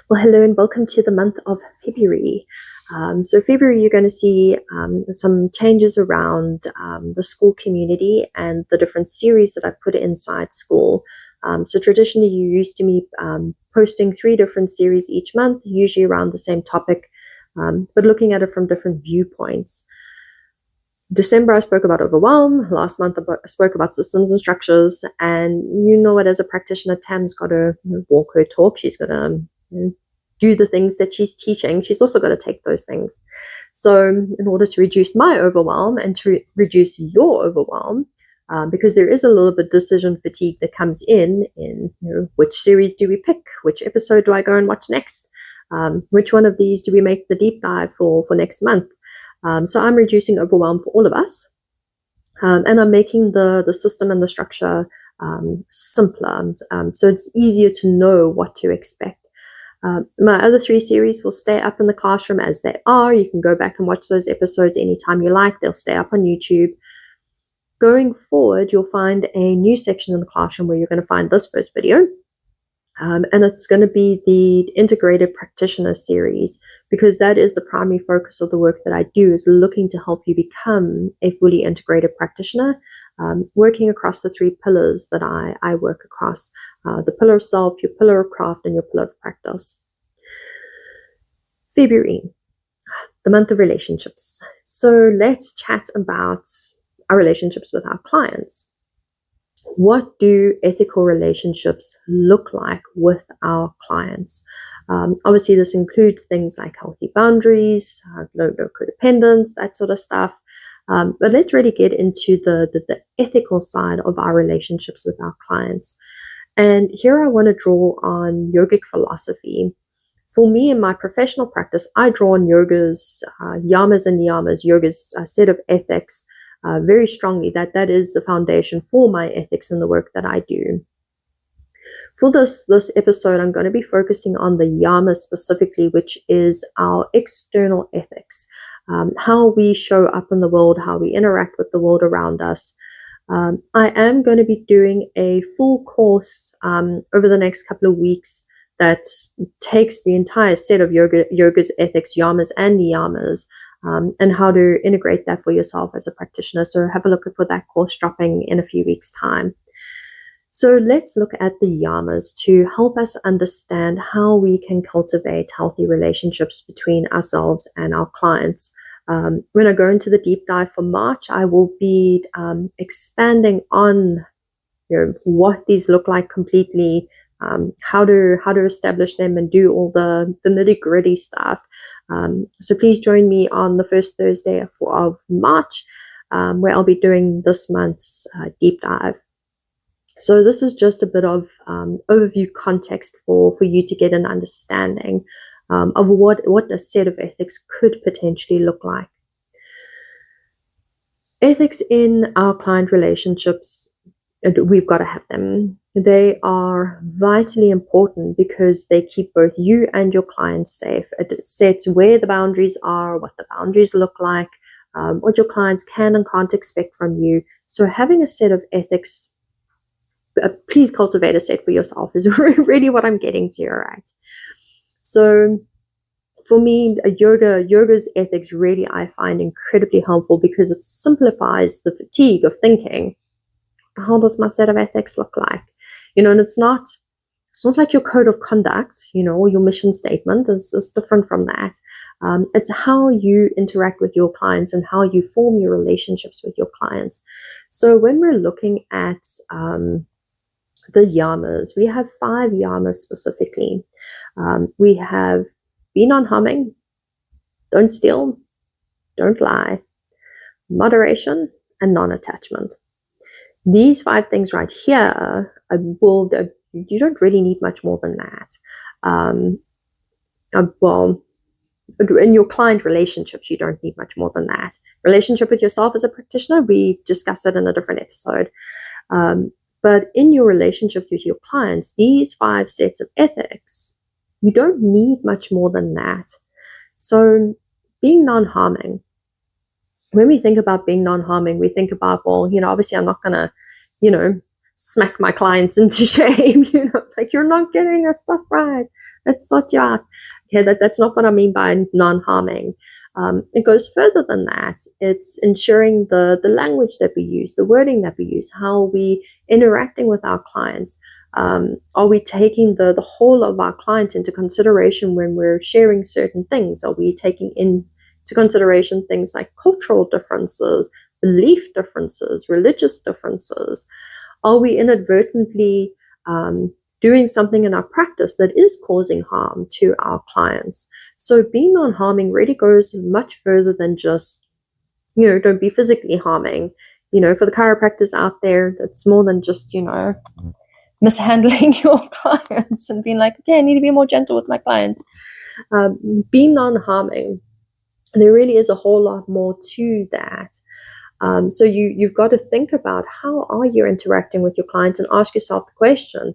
Well, hello and welcome to the month of February. So February, you're going to see some changes around the school community and the different series that I put inside school. So traditionally, you used to me posting 3 different series each month, usually around the same topic, but looking at it from different viewpoints. December, I spoke about overwhelm. Last month, I spoke about systems and structures. And you know what, as a practitioner, Tam's got to walk her talk. She's got to do the things that she's teaching. She's also got to take those things. So in order to reduce my overwhelm and to reduce your overwhelm, because there is a little bit of decision fatigue that comes in which series do we pick? Which episode do I go and watch next? Which one of these do we make the deep dive for next month? So I'm reducing overwhelm for all of us. And I'm making the system and the structure simpler. So it's easier to know what to expect. My other 3 series will stay up in the classroom as they are. You can go back and watch those episodes anytime you like. They'll stay up on YouTube. Going forward, you'll find a new section in the classroom where you're going to find this first video. And it's going to be the Integrated Practitioner Series, because that is the primary focus of the work that I do, is looking to help you become a fully integrated practitioner, working across the 3 pillars that I work across, the pillar of self, your pillar of craft, and your pillar of practice. February, the month of relationships. So let's chat about our relationships with our clients. What do ethical relationships look like with our clients? Obviously, this includes things like healthy boundaries, no codependence, that sort of stuff. But let's really get into the ethical side of our relationships with our clients. And here I want to draw on yogic philosophy. For me, in my professional practice, I draw on yoga's yamas and niyamas, yoga's set of ethics, very strongly. That is the foundation for my ethics and the work that I do. For this episode, I'm going to be focusing on the yamas specifically, which is our external ethics, how we show up in the world, how we interact with the world around us. I am going to be doing a full course over the next couple of weeks that takes the entire set of yoga's ethics, yamas and niyamas, and how to integrate that for yourself as a practitioner. So have a look for that course dropping in a few weeks' time. So let's look at the yamas to help us understand how we can cultivate healthy relationships between ourselves and our clients. When I go into the deep dive for March, I will be expanding on what these look like completely, how to establish them and do all the nitty-gritty stuff. So please join me on the first Thursday of March, where I'll be doing this month's deep dive. So this is just a bit of overview context for you to get an understanding of what a set of ethics could potentially look like. Ethics in our client relationships, we've got to have them. They are vitally important because they keep both you and your clients safe. It sets where the boundaries are, what the boundaries look like, what your clients can and can't expect from you. So having a set of ethics, please cultivate a set for yourself, is really what I'm getting to, all right? So for me, yoga's ethics really I find incredibly helpful because it simplifies the fatigue of thinking, how does my set of ethics look like? And it's not like your code of conduct, or your mission statement is different from that. It's how you interact with your clients and how you form your relationships with your clients. So when we're looking at the yamas, we have 5 yamas specifically. We have be non-harming, don't steal, don't lie, moderation, and non-attachment. These 5 things right here, you don't really need much more than that. Well, in your client relationships, you don't need much more than that. Relationship with yourself as a practitioner, we discussed that in a different episode. But in your relationships with your clients, these 5 sets of ethics, you don't need much more than that. So being non-harming, when we think about being non-harming, we think about, obviously I'm not going to, smack my clients into shame, like, you're not getting your stuff right. That's not your, that's not what I mean by non-harming. It goes further than that. It's ensuring the language that we use, the wording that we use, how we interacting with our clients. Are we taking the whole of our client into consideration when we're sharing certain things? Are we taking into consideration things like cultural differences, belief differences, religious differences? Are we inadvertently doing something in our practice that is causing harm to our clients? So being non-harming really goes much further than just, don't be physically harming. For the chiropractors out there, it's more than just, mishandling your clients and being like, okay, I need to be more gentle with my clients. Being non-harming, there really is a whole lot more to that. So you've got to think about, how are you interacting with your client, and ask yourself the question,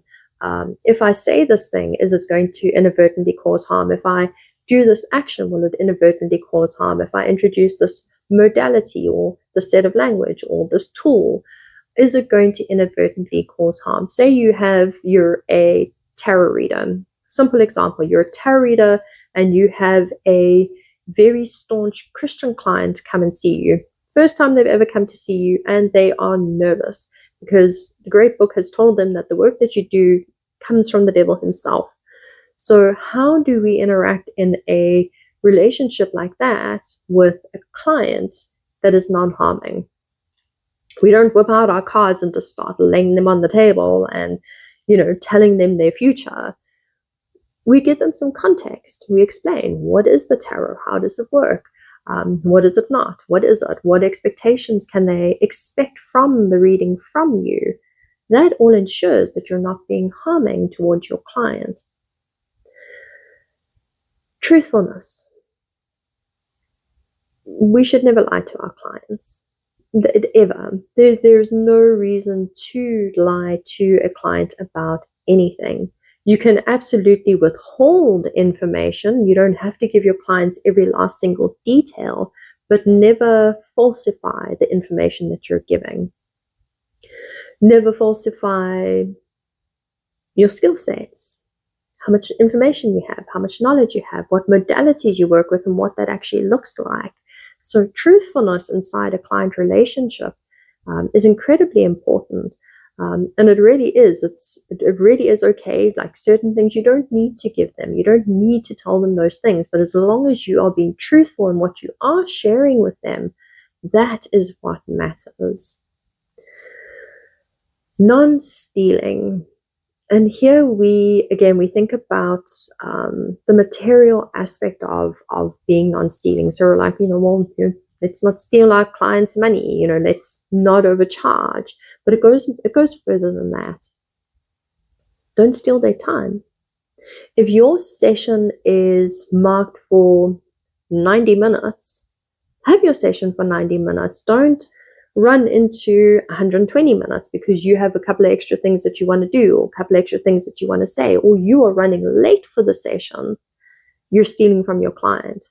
if I say this thing, is it going to inadvertently cause harm? If I do this action, will it inadvertently cause harm? If I introduce this modality or the set of language or this tool, is it going to inadvertently cause harm? Say you're a tarot reader. Simple example, you're a tarot reader and you have a very staunch Christian client come and see you. First time they've ever come to see you, and they are nervous because the great book has told them that the work that you do comes from the devil himself. So how do we interact in a relationship like that with a client that is non-harming? We don't whip out our cards and just start laying them on the table and, telling them their future. We give them some context. We explain, what is the tarot? How does it work? What is it not? What is it? What expectations can they expect from the reading from you? That all ensures that you're not being harming towards your client. Truthfulness. We should never lie to our clients. Ever. There's no reason to lie to a client about anything. You can absolutely withhold information. You don't have to give your clients every last single detail, but never falsify the information that you're giving. Never falsify your skill sets, how much information you have, how much knowledge you have, what modalities you work with, and what that actually looks like. So truthfulness inside a client relationship is incredibly important. And it really is. It really is okay. Like, certain things you don't need to give them. You don't need to tell them those things. But as long as you are being truthful in what you are sharing with them, that is what matters. Non-stealing. And here we think about the material aspect of being non-stealing. So we're like, let's not steal our clients' money, let's not overcharge. But it goes further than that. Don't steal their time. If your session is marked for 90 minutes, have your session for 90 minutes. Don't run into 120 minutes because you have a couple of extra things that you want to do, or a couple of extra things that you want to say, or you are running late for the session. You're stealing from your client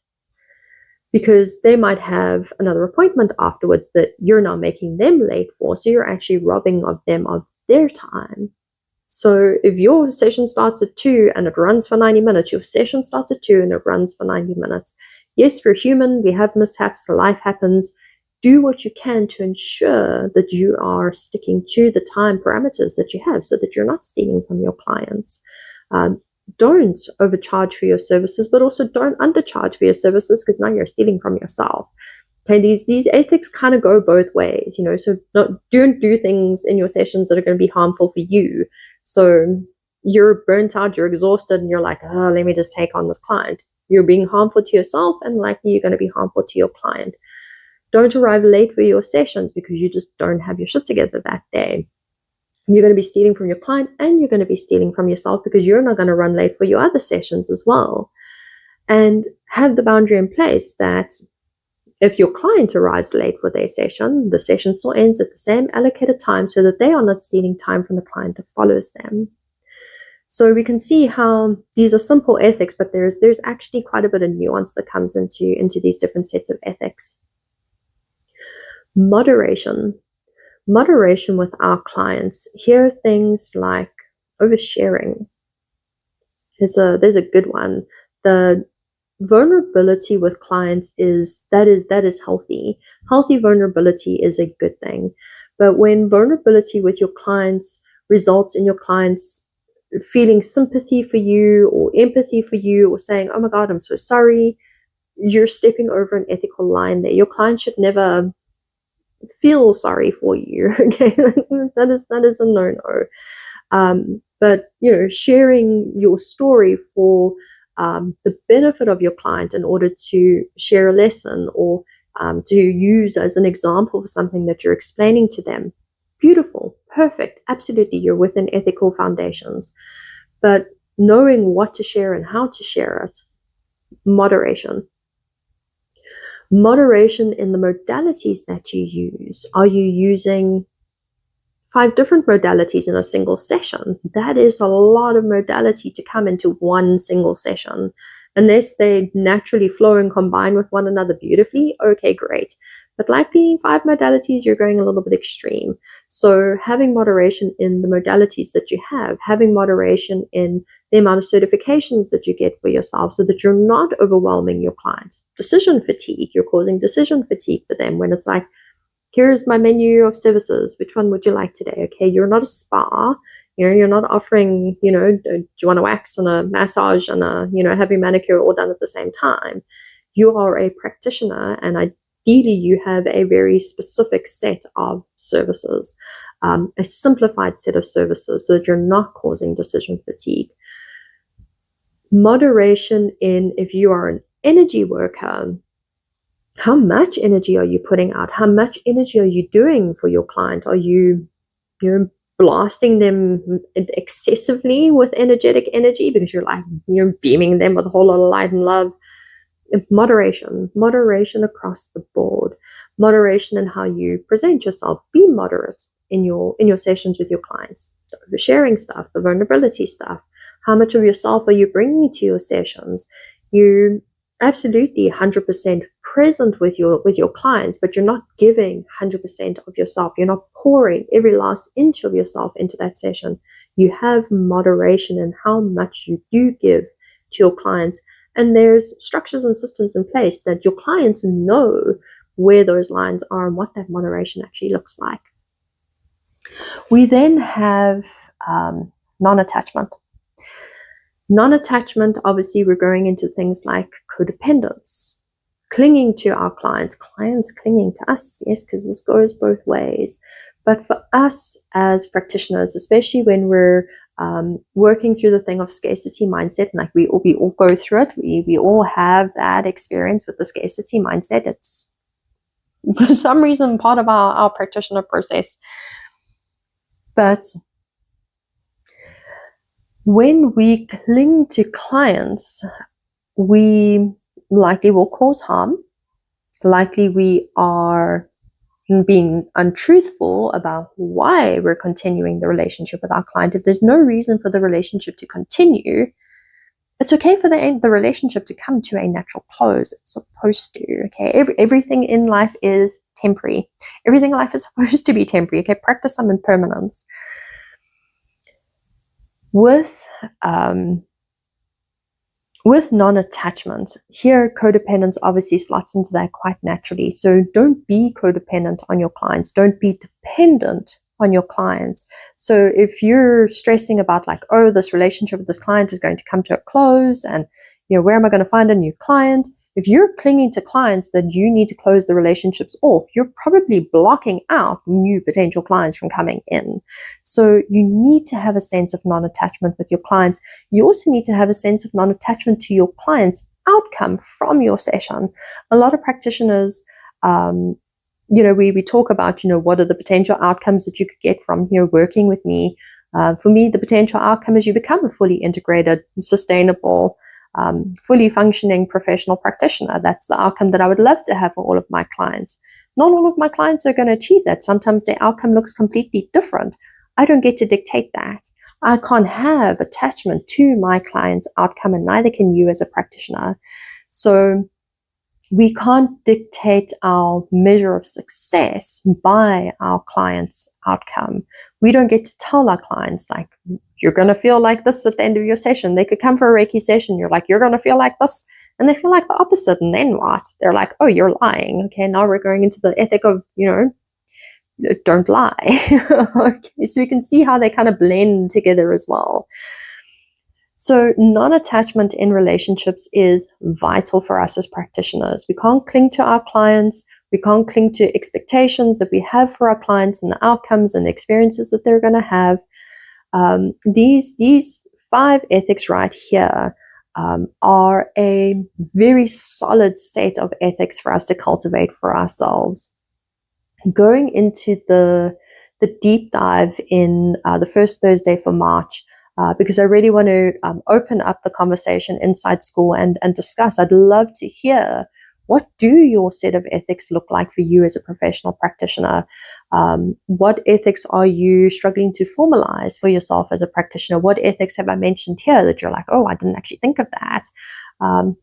because they might have another appointment afterwards that you're now making them late for. So you're actually robbing of them of their time. So if your session starts at 2 and it runs for 90 minutes, your session starts at 2 and it runs for 90 minutes. Yes, we're human. We have mishaps. Life happens. Do what you can to ensure that you are sticking to the time parameters that you have so that you're not stealing from your clients. Don't overcharge for your services, but also don't undercharge for your services, because now you're stealing from yourself. Okay, these ethics kind of go both ways, so don't do things in your sessions that are going to be harmful for you. So you're burnt out, you're exhausted, and you're like, let me just take on this client. You're being harmful to yourself, and likely you're going to be harmful to your client. Don't arrive late for your sessions because you just don't have your shit together that day. You're going to be stealing from your client, and you're going to be stealing from yourself because you're not going to run late for your other sessions as well. And have the boundary in place that if your client arrives late for their session, the session still ends at the same allocated time so that they are not stealing time from the client that follows them. So we can see how these are simple ethics, but there's actually quite a bit of nuance that comes into these different sets of ethics. Moderation. Moderation with our clients. Here, things like oversharing. There's a good one. The vulnerability with clients is healthy. Healthy vulnerability is a good thing. But when vulnerability with your clients results in your clients feeling sympathy for you or empathy for you or saying, oh my God, I'm so sorry, you're stepping over an ethical line there. Your client should never feel sorry for you. Okay, that is a no-no. But sharing your story for the benefit of your client in order to share a lesson or to use as an example for something that you're explaining to them. Beautiful, perfect, absolutely, you're within ethical foundations. But knowing what to share and how to share it, moderation. Moderation in the modalities that you use. Are you using 5 different modalities in a single session? That is a lot of modality to come into one single session. Unless they naturally flow and combine with one another beautifully, okay, great. But like being 5 modalities, you're going a little bit extreme. So having moderation in the modalities that you have, having moderation in the amount of certifications that you get for yourself so that you're not overwhelming your clients. Decision fatigue, you're causing decision fatigue for them when it's like, here's my menu of services. Which one would you like today? Okay, you're not a spa. You're not offering, do you want a wax and a massage and have your manicure all done at the same time? You are a practitioner, and ideally you have a very specific set of services, a simplified set of services so that you're not causing decision fatigue. Moderation in, if you are an energy worker, how much energy are you putting out? How much energy are you doing for your client? Are you're blasting them excessively with energetic energy because you're beaming them with a whole lot of light and love? Moderation across the board. Moderation in how you present yourself. Be moderate in your sessions with your clients. The sharing stuff, the vulnerability stuff. How much of yourself are you bringing to your sessions? You absolutely 100% present with your clients, but you're not giving 100% of yourself. You're not pouring every last inch of yourself into that session. You have moderation in how much you do give to your clients, and there's structures and systems in place that your clients know where those lines are and what that moderation actually looks like. We then have non-attachment. Non-attachment, obviously, we're going into things like codependence, clinging to our clients clinging to us, yes, because this goes both ways. But for us as practitioners, especially when we're working through the thing of scarcity mindset, like we all go through it, we all have that experience with the scarcity mindset. It's for some reason part of our practitioner process. But when we cling to clients, we likely will cause harm. Likely we are being untruthful about why we're continuing the relationship with our client. If there's no reason for the relationship to continue, it's okay for the relationship to come to a natural close. It's supposed to, okay? Everything in life is temporary. Everything in life is supposed to be temporary, okay? Practice some impermanence. With non-attachment, here codependence obviously slots into that quite naturally. So don't be codependent on your clients. Don't be dependent on your clients. So if you're stressing about like, oh, this relationship with this client is going to come to a close and, where am I going to find a new client? If you're clinging to clients that you need to close the relationships off, you're probably blocking out new potential clients from coming in. So you need to have a sense of non-attachment with your clients. You also need to have a sense of non-attachment to your client's outcome from your session. A lot of practitioners, we talk about, what are the potential outcomes that you could get from, working with me. For me, the potential outcome is you become a fully integrated, sustainable, fully functioning professional practitioner. That's the outcome that I would love to have for all of my clients. Not all of my clients are going to achieve that. Sometimes their outcome looks completely different. I don't get to dictate that. I can't have attachment to my client's outcome, and neither can you as a practitioner. So We can't dictate our measure of success by our clients' outcome. We don't get to tell our clients, like, you're going to feel like this at the end of your session. They could come for a Reiki session. You're like, you're going to feel like this. And they feel like the opposite. And then what? They're like, oh, you're lying. Okay, now we're going into the ethic of, don't lie. Okay, so we can see how they kind of blend together as well. So non-attachment in relationships is vital for us as practitioners. We can't cling to our clients. We can't cling to expectations that we have for our clients and the outcomes and the experiences that they're going to have. These 5 ethics right here are a very solid set of ethics for us to cultivate for ourselves. Going into the deep dive in the first Thursday for March, because I really want to open up the conversation inside school and discuss. I'd love to hear, what do your set of ethics look like for you as a professional practitioner? What ethics are you struggling to formalize for yourself as a practitioner? What ethics have I mentioned here that you're like, oh, I didn't actually think of that?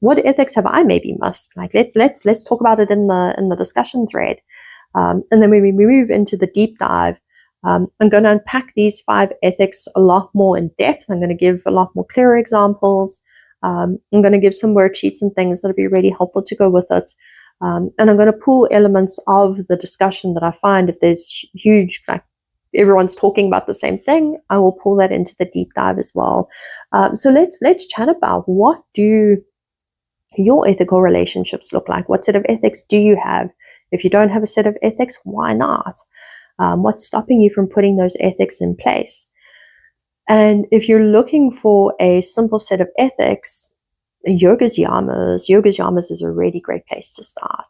What ethics have I maybe missed? Like, let's talk about it in the discussion thread. And then when we move into the deep dive, I'm going to unpack these 5 ethics a lot more in depth. I'm going to give a lot more clearer examples. I'm going to give some worksheets and things that'll be really helpful to go with it. And I'm going to pull elements of the discussion that I find, if there's huge, like everyone's talking about the same thing, I will pull that into the deep dive as well. So let's chat about, what do your ethical relationships look like? What set of ethics do you have? If you don't have a set of ethics, why not? What's stopping you from putting those ethics in place? And if you're looking for a simple set of ethics, Yogic Yamas is a really great place to start.